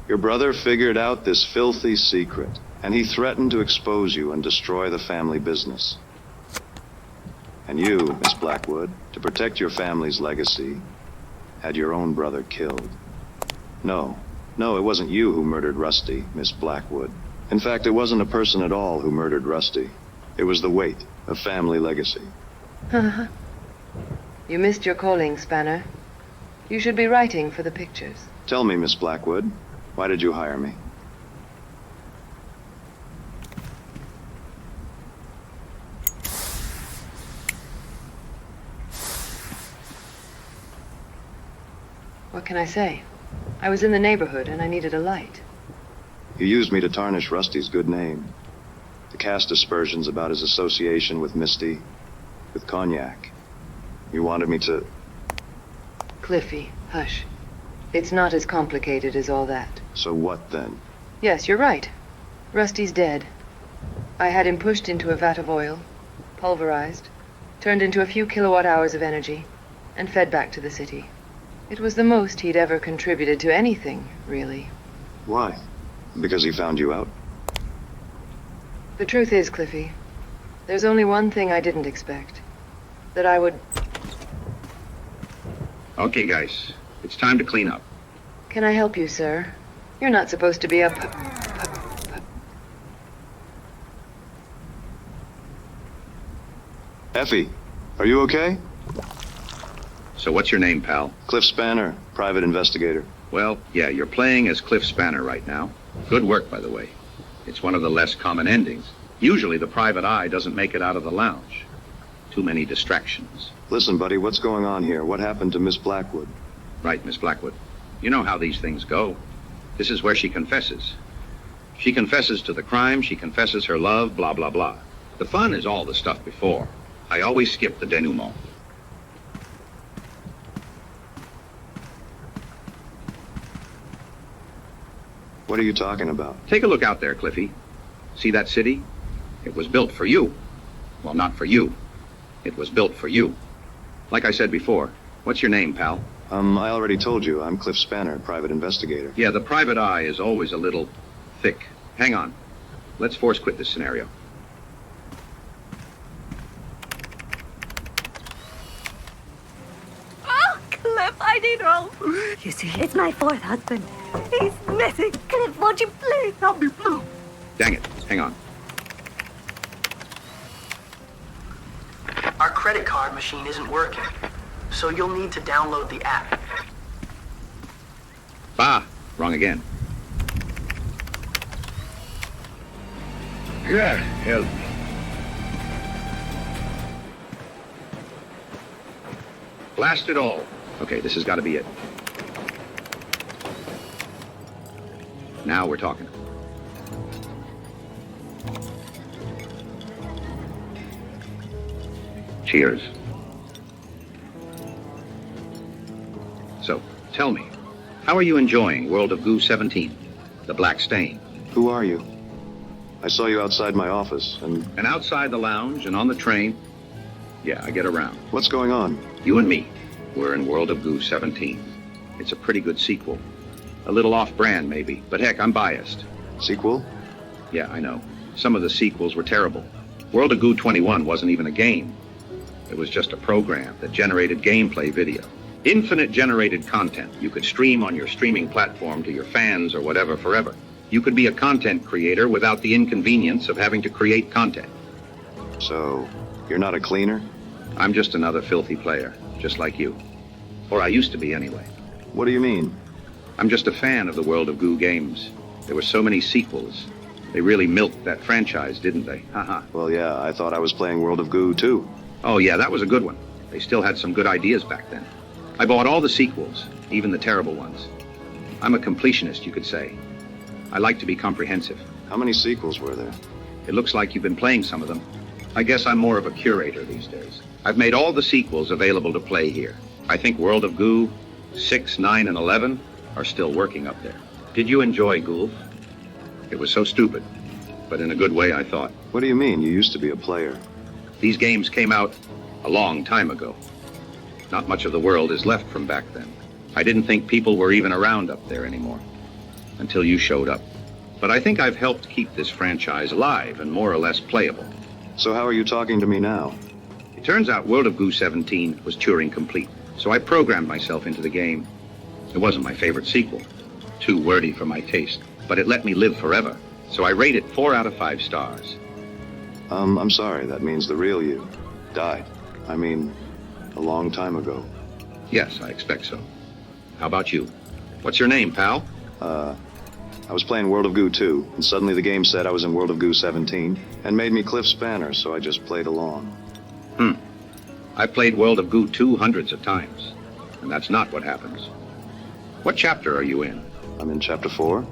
Speaker 1: Your brother figured out this filthy secret, and he threatened to expose you and destroy the family business. And you, Miss Blackwood, to protect your family's legacy, had your own brother killed. No, it wasn't you who murdered Rusty, Miss Blackwood. In fact, it wasn't a person at all who murdered Rusty. It was the weight of family legacy.
Speaker 2: You missed your calling, Spanner. You should be writing for the pictures.
Speaker 1: Tell me, Miss Blackwood, why did you hire me?
Speaker 2: What can I say? I was in the neighborhood and I needed a light.
Speaker 1: You used me to tarnish Rusty's good name. To cast aspersions about his association with Misty, with Cognac. You wanted me to...
Speaker 2: Cliffy, hush. It's not as complicated as all that.
Speaker 1: So what then?
Speaker 2: Yes, you're right. Rusty's dead. I had him pushed into a vat of oil, pulverized, turned into a few kilowatt hours of energy, and fed back to the city. It was the most he'd ever contributed to anything, really.
Speaker 1: Why? Because he found you out?
Speaker 2: The truth is, Cliffy, there's only one thing I didn't expect. That I would...
Speaker 3: Okay, guys. It's time to clean up.
Speaker 2: Can I help you, sir? You're not supposed to be a
Speaker 1: Effie, are you okay?
Speaker 3: So what's your name, pal?
Speaker 1: Cliff Spanner, private investigator.
Speaker 3: Well, yeah, you're playing as Cliff Spanner right now. Good work, by the way. It's one of the less common endings. Usually the private eye doesn't make it out of the lounge. Too many distractions.
Speaker 1: Listen, buddy, what's going on here? What happened to Miss Blackwood?
Speaker 11: Right, Miss Blackwood. You know how these things go. This is where she confesses. She confesses to the crime, she confesses her love, blah, blah, blah. The fun is all the stuff before. I always skip the denouement.
Speaker 1: What are you talking about?
Speaker 11: Take a look out there, Cliffy. See that city? It was built for you. Well, not for you. It was built for you. Like I said before, what's your name, pal?
Speaker 1: I already told you. I'm Cliff Spanner, private investigator.
Speaker 11: Yeah, the private eye is always a little thick. Hang on. Let's force quit this scenario.
Speaker 12: Oh, Cliff, I need help. You see, it's my fourth husband. He's missing. Cliff, won't you please help me, please?
Speaker 11: Dang it. Hang on.
Speaker 6: Our credit card machine isn't working, so you'll need to download the app.
Speaker 11: Bah, wrong again.
Speaker 3: God, help me.
Speaker 11: Blast it all. Okay, this has got to be it. Now we're talking. Cheers. So, tell me, how are you enjoying World of Goo 17, the Black Stain?
Speaker 1: Who are you? I saw you outside my office, and
Speaker 11: outside the lounge and on the train. Yeah, I get around.
Speaker 1: What's going on?
Speaker 11: You and me, we're in World of Goo 17. It's a pretty good sequel. A little off-brand, maybe, but heck, I'm biased.
Speaker 1: Sequel?
Speaker 11: Yeah, I know. Some of the sequels were terrible. World of Goo 21 wasn't even a game. It was just a program that generated gameplay video. Infinite generated content you could stream on your streaming platform to your fans or whatever forever. You could be a content creator without the inconvenience of having to create content.
Speaker 1: So, you're not a cleaner?
Speaker 11: I'm just another filthy player, just like you. Or I used to be anyway.
Speaker 1: What do you mean?
Speaker 11: I'm just a fan of the World of Goo games. There were so many sequels. They really milked that franchise, didn't they? Haha.
Speaker 1: Well, yeah, I thought I was playing World of Goo, too.
Speaker 11: Oh, yeah, that was a good one. They still had some good ideas back then. I bought all the sequels, even the terrible ones. I'm a completionist, you could say. I like to be comprehensive.
Speaker 1: How many sequels were there?
Speaker 11: It looks like you've been playing some of them. I guess I'm more of a curator these days. I've made all the sequels available to play here. I think World of Goo 6, 9, and 11 are still working up there. Did you enjoy Gulf? It was so stupid, but in a good way, I thought.
Speaker 1: What do you mean? You used to be a player.
Speaker 11: These games came out a long time ago. Not much of the world is left from back then. I didn't think people were even around up there anymore, until you showed up. But I think I've helped keep this franchise alive and more or less playable.
Speaker 1: So how are you talking to me now?
Speaker 11: It turns out World of Goo 17 was Turing complete, so I programmed myself into the game. It wasn't my favorite sequel, too wordy for my taste, but it let me live forever, so I rate it 4 out of 5 stars.
Speaker 1: I'm sorry, that means the real you died. I mean, a long time ago.
Speaker 11: Yes, I expect so. How about you? What's your name, pal?
Speaker 1: I was playing World of Goo 2, and suddenly the game said I was in World of Goo 17, and made me Cliff Spanner, so I just played along.
Speaker 11: I've played World of Goo 2 hundreds of times, and that's not what happens. What chapter are you in?
Speaker 1: I'm in Chapter 4.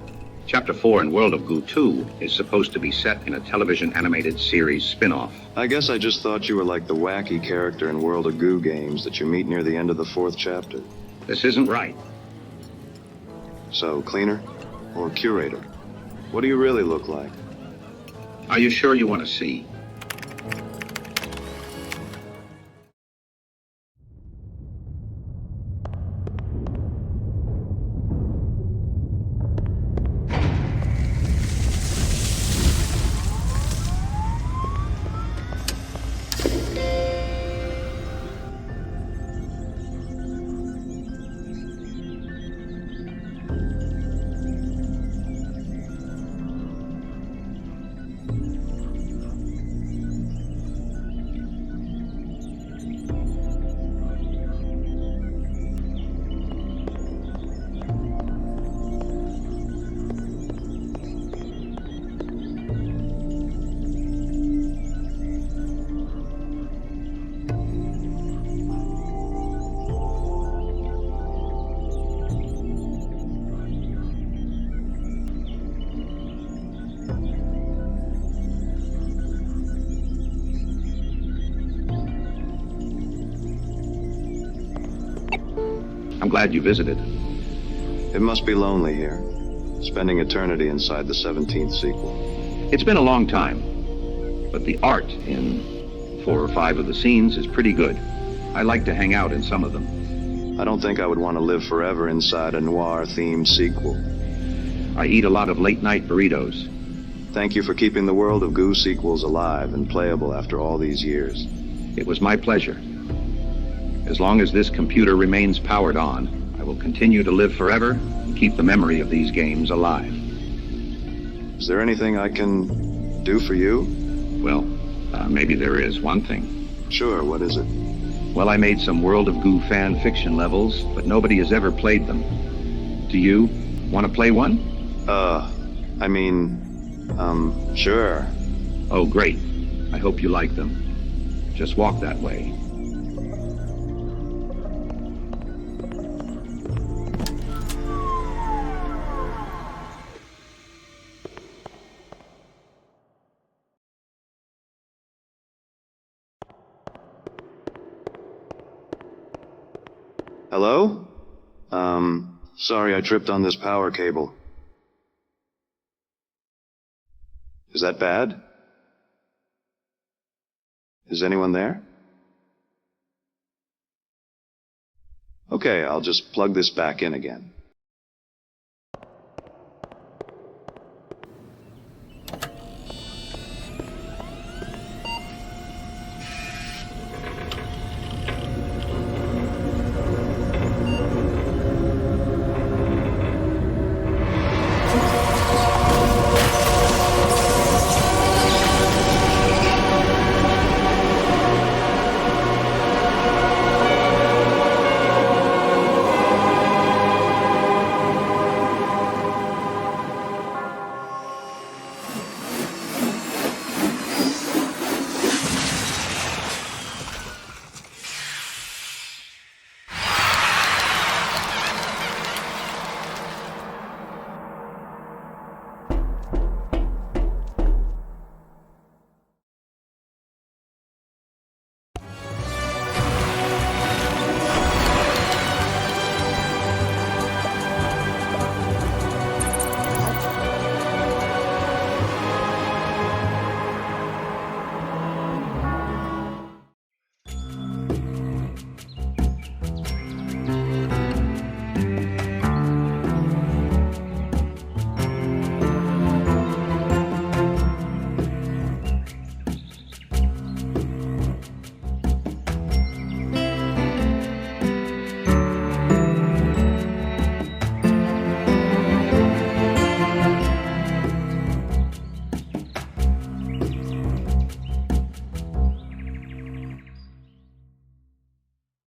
Speaker 11: Chapter 4 in World of Goo 2 is supposed to be set in a television animated series spin-off.
Speaker 1: I guess I just thought you were like the wacky character in World of Goo games that you meet near the end of the 4th chapter.
Speaker 11: This isn't right.
Speaker 1: So, cleaner or curator? What do you really look like?
Speaker 11: Are you sure you want to see? glad you visited.
Speaker 1: It must be lonely here, spending eternity inside the 17th sequel.
Speaker 11: It's been a long time, but the art in 4 or 5 of the scenes is pretty good. I like to hang out in some of them.
Speaker 1: I don't think I would want to live forever inside a noir-themed sequel.
Speaker 11: I eat a lot of late-night burritos.
Speaker 1: Thank you for keeping the World of Goo sequels alive and playable after all these years.
Speaker 11: It was my pleasure. As long as this computer remains powered on, I will continue to live forever and keep the memory of these games alive.
Speaker 1: Is there anything I can do for you?
Speaker 11: Well, maybe there is one thing.
Speaker 1: Sure, what is it?
Speaker 11: Well, I made some World of Goo fan fiction levels, but nobody has ever played them. Do you want to play one?
Speaker 1: Sure.
Speaker 11: Oh, great. I hope you like them. Just walk that way.
Speaker 1: Hello? Sorry I tripped on this power cable. Is that bad? Is anyone there? Okay, I'll just plug this back in again.